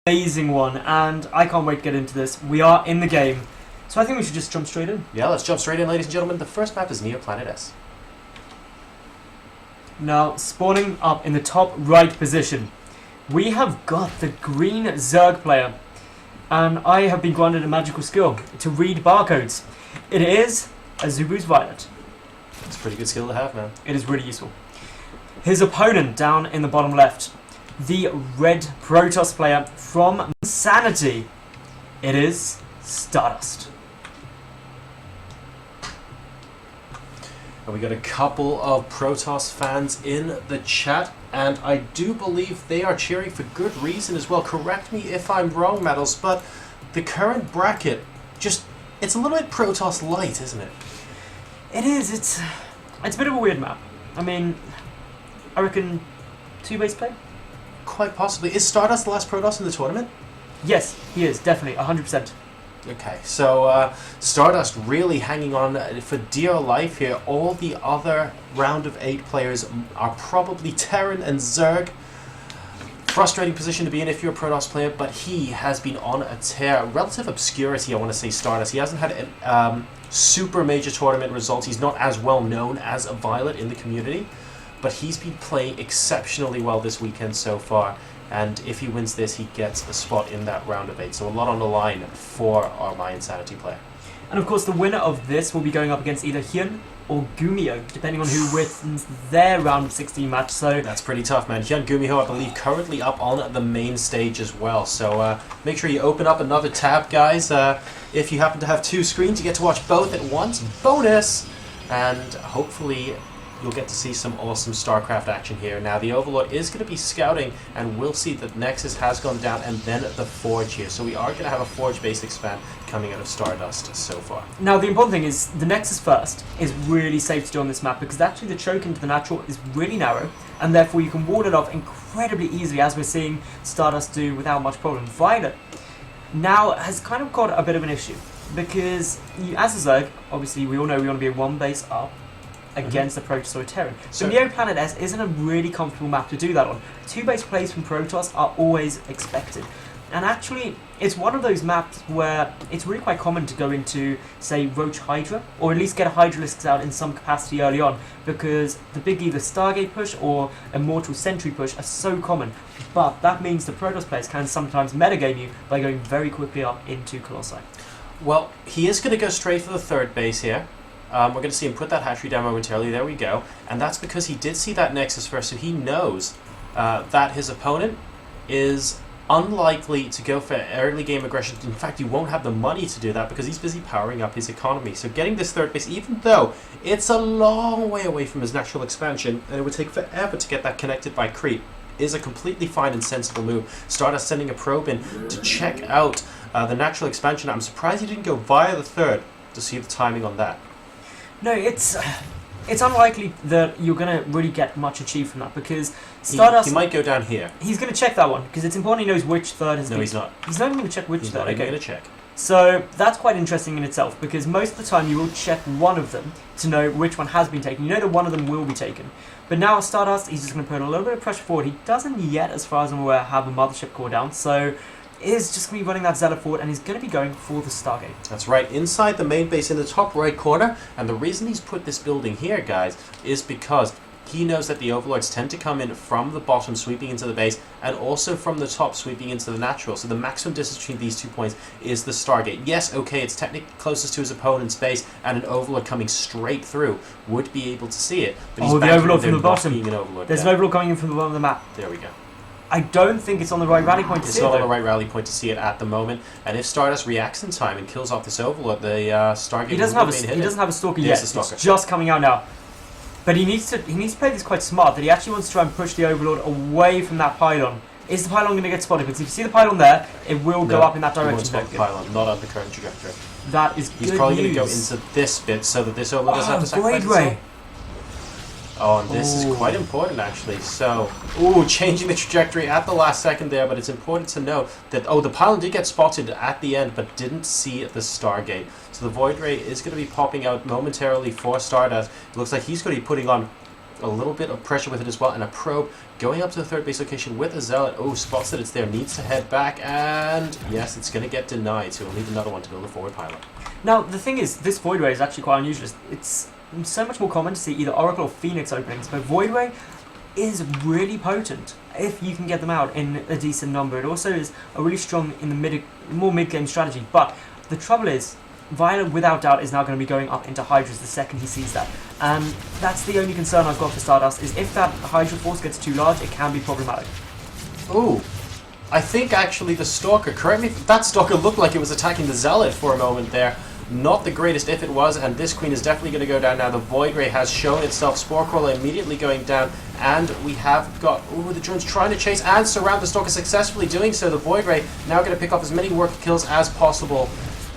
Amazing one, and I can't wait to get into this. We are in the game, so I think we should just jump straight in. Yeah, let's jump straight in, ladies and gentlemen. The first map is Neoplanet S. Now, spawning up in the top right position, we have got the green Zerg player, and I have been granted a magical skill to read barcodes. It is a Zubu's Violet. It's a pretty good skill to have, man. It is really useful. His opponent down in the bottom left, the red Protoss player from Insanity. It is Stardust. And we got a couple of Protoss fans in the chat, and I do believe they are cheering for good reason as well. Correct me if I'm wrong, Metals, but the current bracket it's a little bit Protoss light, isn't it? It is. It's a bit of a weird map. I mean, I reckon 2 base play? Quite possibly. Is Stardust the last Protoss in the tournament? Yes, he is, definitely, 100%. Okay, so Stardust really hanging on for dear life here. All the other round of 8 players are probably Terran and Zerg. Frustrating position to be in if you're a Protoss player, but he has been on a tear. Relative obscurity, I want to say, Stardust. He hasn't had super major tournament results. He's not as well known as a Violet in the community, but he's been playing exceptionally well this weekend so far. And if he wins this, he gets a spot in that round of 8. So a lot on the line for our My Insanity player. And of course, the winner of this will be going up against either Hyun or Gumio, depending on who wins their round of 16 match. So that's pretty tough, man. Hyun Gumio, I believe, currently up on the main stage as well. So make sure you open up another tab, guys. If you happen to have 2 screens, you get to watch both at once. Bonus! And hopefully you'll get to see some awesome StarCraft action here. Now, the Overlord is going to be scouting, and we'll see that Nexus has gone down, and then the Forge here. So we are going to have a Forge-based expand coming out of Stardust so far. Now, the important thing is the Nexus first is really safe to do on this map, because actually the choke into the natural is really narrow, and therefore you can ward it off incredibly easily, as we're seeing Stardust do without much problem. Violet now has kind of got a bit of an issue, because as a Zerg, obviously we all know we want to be a 1 base up against the Protoss or Terran. So Neoplanet S isn't a really comfortable map to do that on. 2 base plays from Protoss are always expected. And actually, it's one of those maps where it's really quite common to go into, say, Roach Hydra, or at least get a Hydralisks out in some capacity early on, because the big either Stargate push or Immortal Sentry push are so common. But that means the Protoss players can sometimes metagame you by going very quickly up into Colossi. Well, he is going to go straight for the 3rd base here. We're going to see him put that hatchery down momentarily. There we go. And that's because he did see that Nexus first, so he knows that his opponent is unlikely to go for early game aggression. In fact, he won't have the money to do that because he's busy powering up his economy. So getting this 3rd base, even though it's a long way away from his natural expansion, and it would take forever to get that connected by creep, is a completely fine and sensible move. Stardust sending a probe in to check out the natural expansion. I'm surprised he didn't go via the 3rd to see the timing on that. No, it's unlikely that you're going to really get much achieved from that, because Stardust... He might go down here. He's going to check that one, because it's important he knows which 3rd is... No, he's not. He's not even going to check which 3rd. He's not even going to check. So that's quite interesting in itself, because most of the time you will check one of them to know which one has been taken. You know that one of them will be taken. But now Stardust, he's just going to put a little bit of pressure forward. He doesn't yet, as far as I'm aware, have a Mothership core down, so... is just going to be running that Zealot forward, and he's going to be going for the Stargate. That's right, inside the main base in the top right corner. And the reason he's put this building here, guys, is because he knows that the Overlords tend to come in from the bottom, sweeping into the base, and also from the top, sweeping into the natural. So the maximum distance between these 2 points is the Stargate. Yes, okay, it's technically closest to his opponent's base, and an Overlord coming straight through would be able to see it. But he's the Overlord from the bottom. There's an Overlord coming in from the bottom of the map. There we go. I don't think it's on the right rally point to see it. It's not on the right rally point to see it at the moment. And if Stardust reacts in time and kills off this Overlord, the Stargate he doesn't have a Stalker yet. It's Stalker. just coming out now. But he needs to play this quite smart, that he actually wants to try and push the Overlord away from that pylon. Is the pylon going to get spotted? Because if you see the pylon there, it will go up in that direction. He won't spot the pylon, not on the current trajectory. That is good. He's probably going to go into this bit so that this Overlord doesn't have to sacrifice itself. Oh, and this is quite important, actually. So, changing the trajectory at the last second there, but it's important to note that, the pylon did get spotted at the end, but didn't see the Stargate. So the Void Ray is going to be popping out momentarily for Stardust. It looks like he's going to be putting on a little bit of pressure with it as well, and a probe going up to the third base location with a Zealot. Oh, spots that it's there, needs to head back, and yes, it's going to get denied, so we'll need another one to build a forward pilot. Now, the thing is, this Void Ray is actually quite unusual. It's so much more common to see either Oracle or Phoenix openings, but Void Ray is really potent if you can get them out in a decent number. It also is a really strong in the more mid-game strategy, but the trouble is, Violet without doubt is now going to be going up into Hydras the second he sees that. And that's the only concern I've got for Stardust, is if that Hydra force gets too large, it can be problematic. Ooh. I think actually the Stalker, correct me if that Stalker looked like it was attacking the Zealot for a moment there. Not the greatest if it was, and this Queen is definitely going to go down now. The Void Ray has shown itself. Spore Crawler immediately going down, and we have got the drones trying to chase and surround the Stalker, successfully doing so. The Void Ray now going to pick off as many worker kills as possible.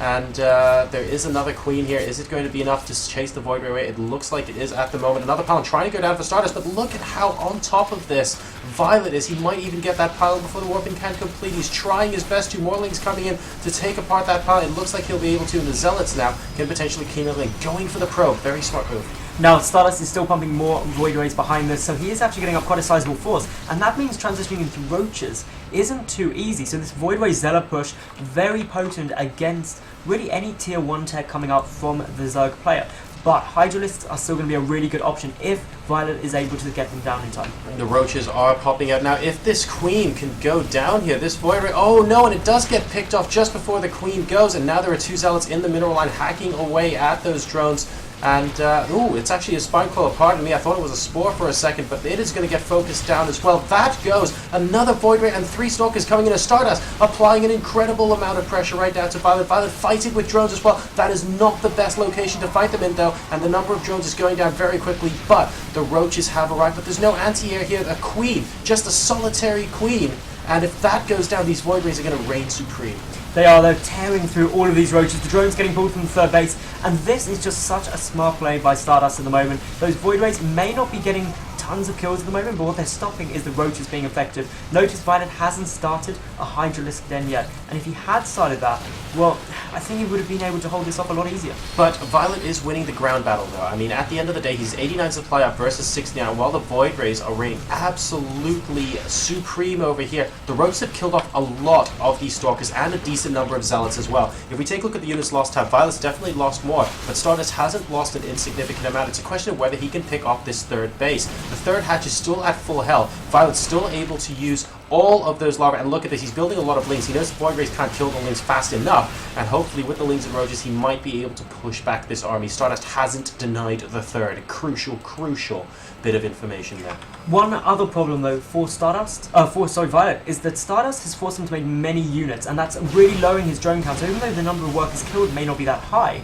And there is another Queen here. Is it going to be enough to chase the Void Ray away? It looks like it is at the moment. Another pylon trying to go down for Stardust, but look at how on top of this Violet is. He might even get that pylon before the warping can complete. He's trying his best. 2 more Lings coming in to take apart that pylon. It looks like he'll be able to, and the Zealots now can potentially clean the link. Going for the probe. Very smart move. Now, Stardust is still pumping more Void Rays behind this, so he is actually getting up quite a sizable force, and that means transitioning into Roaches isn't too easy. So this Void Ray Zealot push, very potent against really any tier 1 tech coming up from the Zerg player. But Hydralisks are still going to be a really good option if Violet is able to get them down in time. The Roaches are popping out. Now, if this Queen can go down here, this Void Ray... Oh, no, and it does get picked off just before the Queen goes, and now there are 2 Zealots in the mineral line hacking away at those drones. And, ooh, it's actually a Spine Crawler, pardon me, I thought it was a Spore for a second, but it is going to get focused down as well. That goes, another Void Ray, and 3 Stalkers coming in as Stardust, applying an incredible amount of pressure right down to Violet. Violet fighting with drones as well. That is not the best location to fight them in, though, and the number of drones is going down very quickly, but the Roaches have arrived, but there's no anti-air here. A Queen, just a solitary Queen, and if that goes down, these Void Rays are going to reign supreme. They are, though, tearing through all of these Roaches. The drone's getting pulled from the third base, and this is just such a smart play by Stardust at the moment. Those Void Rays may not be getting tons of kills at the moment, but what they're stopping is the Roaches being effective. Notice Violet hasn't started a Hydralisk Den yet, and if he had started that, well, I think he would have been able to hold this off a lot easier. But Violet is winning the ground battle, though. I mean, at the end of the day, he's 89 supply up versus 69, while the Void Rays are reigning absolutely supreme over here. The Roaches have killed off a lot of these Stalkers and a decent number of Zealots as well. If we take a look at the units lost tab, Violet's definitely lost more, but Stardust hasn't lost an insignificant amount. It's a question of whether he can pick off this third base. The third hatch is still at full health. Violet's still able to use all of those larvae, and look at this, he's building a lot of Lings. He knows the Void Rays can't kill the Lings fast enough, and hopefully with the Lings and Roaches he might be able to push back this army. Stardust hasn't denied the third. Crucial bit of information there. One other problem though for Violet, is that Stardust has forced him to make many units, and that's really lowering his drone count. So even though the number of workers killed may not be that high,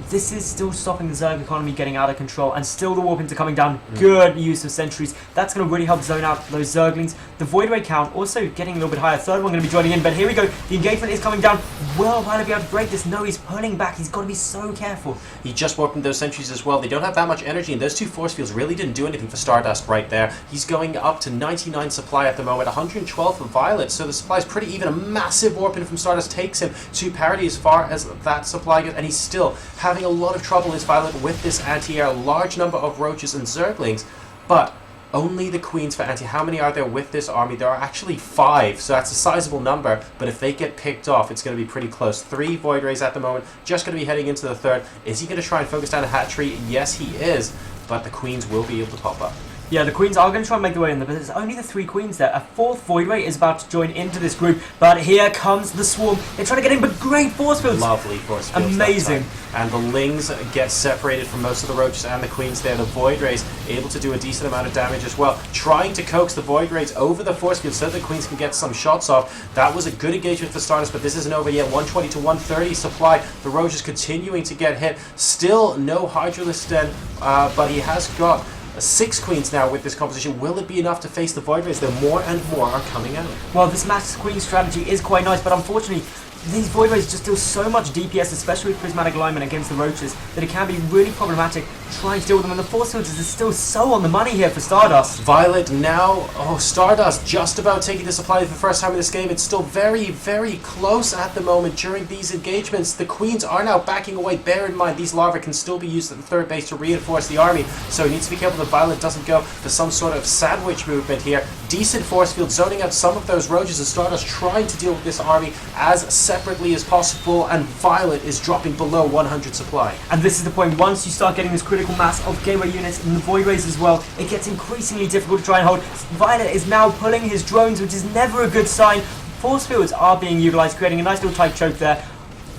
this is still stopping the Zerg economy getting out of control, and still the Warpins are coming down. Good use of sentries. That's going to really help zone out those Zerglings. The Void Ray count also getting a little bit higher. Third one going to be joining in, but here we go. The engagement is coming down. Will Violet be able to break this? No, he's pulling back. He's got to be so careful. He just warped those sentries as well. They don't have that much energy, and those 2 force fields really didn't do anything for Stardust right there. He's going up to 99 supply at the moment, 112 for Violet, so the supply is pretty even. A massive Warpin from Stardust takes him to parity as far as that supply goes, and he's still having a lot of trouble is Violet with this anti-air. A large number of Roaches and Zerglings, but only the Queens for anti. How many are there with this army? There are actually 5, so that's a sizable number, but if they get picked off, it's going to be pretty close. 3 Void Rays at the moment, just going to be heading into the third. Is he going to try and focus down a hatchery? Yes, he is, but the Queens will be able to pop up. Yeah, the Queens are going to try and make their way in there, but there's only the 3 Queens there. A 4th Void Ray is about to join into this group, but here comes the Swarm. They're trying to get in, but great force fields. Lovely force fields. Amazing. And the Lings get separated from most of the Roaches and the Queens there. The Void Rays able to do a decent amount of damage as well. Trying to coax the Void Rays over the force field so that the Queens can get some shots off. That was a good engagement for Stardust, but this isn't over yet. 120 to 130 supply. The Roaches continuing to get hit. Still no Hydralisk Den, but he has got 6 Queens now with this composition. Will it be enough to face the Void Rays? Though more and more are coming out. Well, this Max Queen strategy is quite nice, but unfortunately, these Void Rays just deal so much DPS, especially with Prismatic Alignment against the Roaches, that it can be really problematic trying to deal with them. And the Force Filters is still so on the money here for Stardust. Violet now, Stardust just about taking the supply for the first time in this game. It's still very, very close at the moment during these engagements. The Queens are now backing away. Bear in mind, these larvae can still be used at the third base to reinforce the army, so he needs to be careful that Violet doesn't go for some sort of sandwich movement here. Decent force field zoning out some of those Roaches, and Stardust trying to deal with this army as separately as possible, and Violet is dropping below 100 supply. And this is the point, once you start getting this critical mass of gateway units and the Void Rays as well, it gets increasingly difficult to try and hold. Violet is now pulling his drones, which is never a good sign. Force fields are being utilised, creating a nice little tight choke there.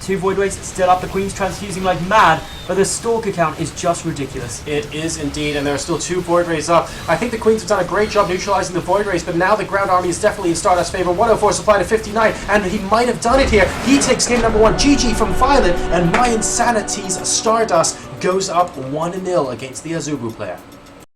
2 Void Rays still up, the Queen's transfusing like mad, but the Stalker count is just ridiculous. It is indeed, and there are still 2 Void Rays up. I think the Queens have done a great job neutralizing the Void Rays, but now the ground army is definitely in Stardust's favor. 104 supply to 59, and he might have done it here. He takes game number 1, GG from Violet, and My Insanity's Stardust goes up 1-0 against the Azubu player.